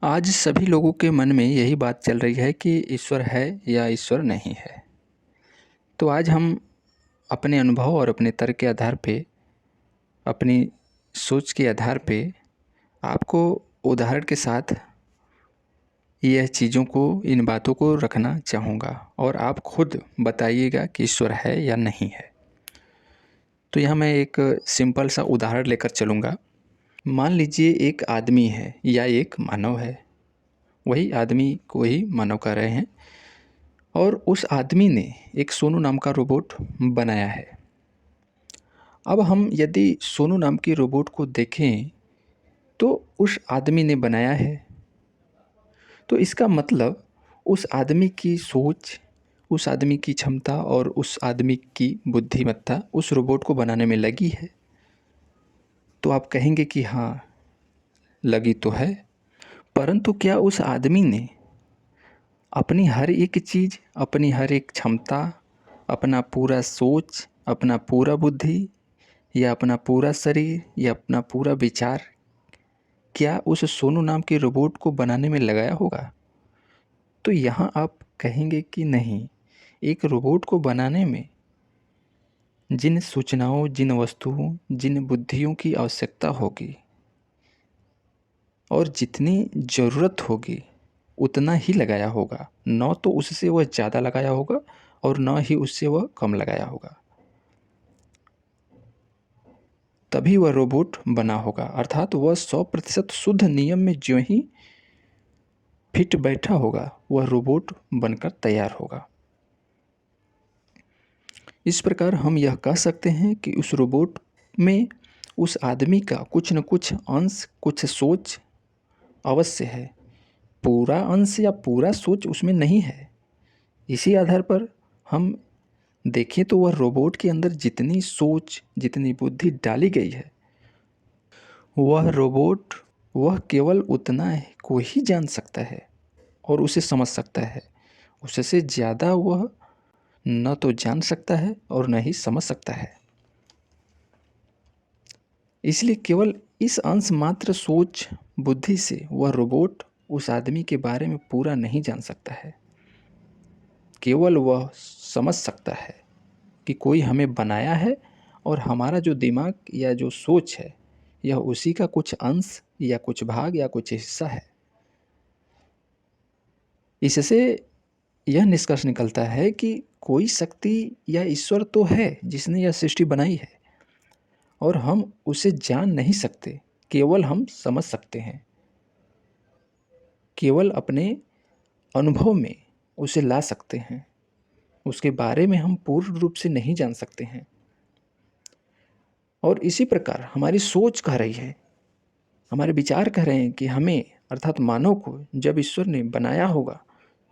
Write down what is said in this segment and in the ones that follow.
आज सभी लोगों के मन में यही बात चल रही है कि ईश्वर है या ईश्वर नहीं है। तो आज हम अपने अनुभव और अपने तर्क के आधार पे, अपनी सोच के आधार पे आपको उदाहरण के साथ यह चीज़ों को, इन बातों को रखना चाहूँगा और आप खुद बताइएगा कि ईश्वर है या नहीं है। तो यहाँ मैं एक सिंपल सा उदाहरण लेकर चलूँगा। मान लीजिए एक आदमी है या एक मानव है, वही आदमी को ही मानव कह रहे हैं, और उस आदमी ने एक सोनू नाम का रोबोट बनाया है। अब हम यदि सोनू नाम की रोबोट को देखें तो उस आदमी ने बनाया है, तो इसका मतलब उस आदमी की सोच, उस आदमी की क्षमता और उस आदमी की बुद्धिमत्ता उस रोबोट को बनाने में लगी है। तो आप कहेंगे कि हाँ, लगी तो है, परंतु क्या उस आदमी ने अपनी हर एक चीज़, अपनी हर एक क्षमता, अपना पूरा सोच, अपना पूरा बुद्धि या अपना पूरा शरीर या अपना पूरा विचार क्या उस सोनू नाम के रोबोट को बनाने में लगाया होगा? तो यहाँ आप कहेंगे कि नहीं, एक रोबोट को बनाने में जिन सूचनाओं, जिन वस्तुओं, जिन बुद्धियों की आवश्यकता होगी और जितनी ज़रूरत होगी उतना ही लगाया होगा, न तो उससे वह ज़्यादा लगाया होगा और न ही उससे वह कम लगाया होगा। तभी वह रोबोट बना होगा, अर्थात वह 100% शुद्ध नियम में ज्यों ही फिट बैठा होगा वह रोबोट बनकर तैयार होगा। इस प्रकार हम यह कह सकते हैं कि उस रोबोट में उस आदमी का कुछ न कुछ अंश, कुछ सोच अवश्य है। पूरा अंश या पूरा सोच उसमें नहीं है। इसी आधार पर हम देखें तो वह रोबोट के अंदर जितनी सोच, जितनी बुद्धि डाली गई है, वह रोबोट वह केवल उतना को ही जान सकता है और उसे समझ सकता है। उससे ज़्यादा वह न तो जान सकता है और न ही समझ सकता है। इसलिए केवल इस अंश मात्र सोच बुद्धि से वह रोबोट उस आदमी के बारे में पूरा नहीं जान सकता है। केवल वह समझ सकता है कि कोई हमें बनाया है और हमारा जो दिमाग या जो सोच है यह उसी का कुछ अंश या कुछ भाग या कुछ हिस्सा है। इससे यह निष्कर्ष निकलता है कि कोई शक्ति या ईश्वर तो है जिसने यह सृष्टि बनाई है और हम उसे जान नहीं सकते, केवल हम समझ सकते हैं। केवल अपने अनुभव में उसे ला सकते हैं, उसके बारे में हम पूर्ण रूप से नहीं जान सकते हैं। और इसी प्रकार हमारी सोच कह रही है, हमारे विचार कह रहे हैं कि हमें अर्थात मानव को जब ईश्वर ने बनाया होगा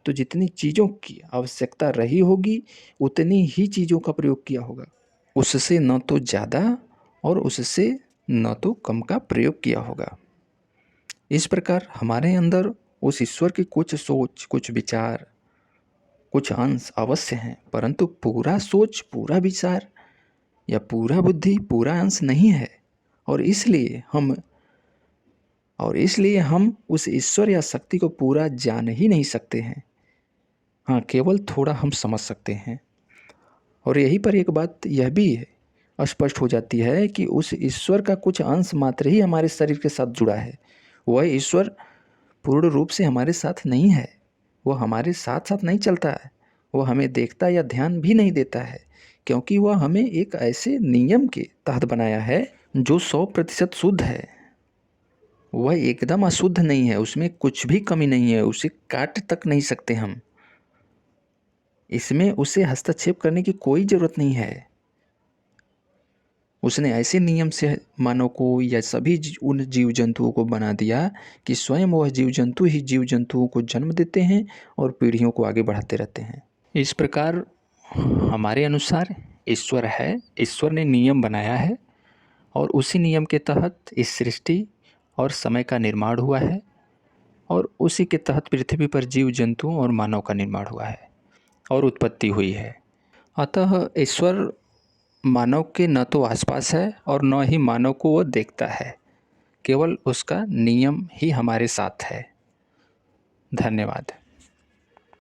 तो जितनी चीज़ों की आवश्यकता रही होगी उतनी ही चीज़ों का प्रयोग किया होगा, उससे न तो ज़्यादा और उससे न तो कम का प्रयोग किया होगा। इस प्रकार हमारे अंदर उस ईश्वर की कुछ सोच, कुछ विचार, कुछ अंश अवश्य हैं, परंतु पूरा सोच, पूरा विचार या पूरा बुद्धि, पूरा अंश नहीं है। और इसलिए हम उस ईश्वर या शक्ति को पूरा जान ही नहीं सकते हैं। हाँ, केवल थोड़ा हम समझ सकते हैं। और यहीं पर एक बात यह भी स्पष्ट हो जाती है कि उस ईश्वर का कुछ अंश मात्र ही हमारे शरीर के साथ जुड़ा है। वह ईश्वर पूर्ण रूप से हमारे साथ नहीं है, वह हमारे साथ साथ नहीं चलता है, वह हमें देखता या ध्यान भी नहीं देता है, क्योंकि वह हमें एक ऐसे नियम के तहत बनाया है जो 100% शुद्ध है। वह एकदम अशुद्ध नहीं है, उसमें कुछ भी कमी नहीं है, उसे काट तक नहीं सकते हम। इसमें उसे हस्तक्षेप करने की कोई ज़रूरत नहीं है। उसने ऐसे नियम से मानव को या सभी उन जीव जंतुओं को बना दिया कि स्वयं वह जीव जंतु ही जीव जंतुओं को जन्म देते हैं और पीढ़ियों को आगे बढ़ाते रहते हैं। इस प्रकार हमारे अनुसार ईश्वर है, ईश्वर ने नियम बनाया है और उसी नियम के तहत इस सृष्टि और समय का निर्माण हुआ है और उसी के तहत पृथ्वी पर जीव जंतुओं और मानव का निर्माण हुआ है और उत्पत्ति हुई है। अतः ईश्वर मानव के न तो आसपास है और न ही मानव को वह देखता है, केवल उसका नियम ही हमारे साथ है। धन्यवाद।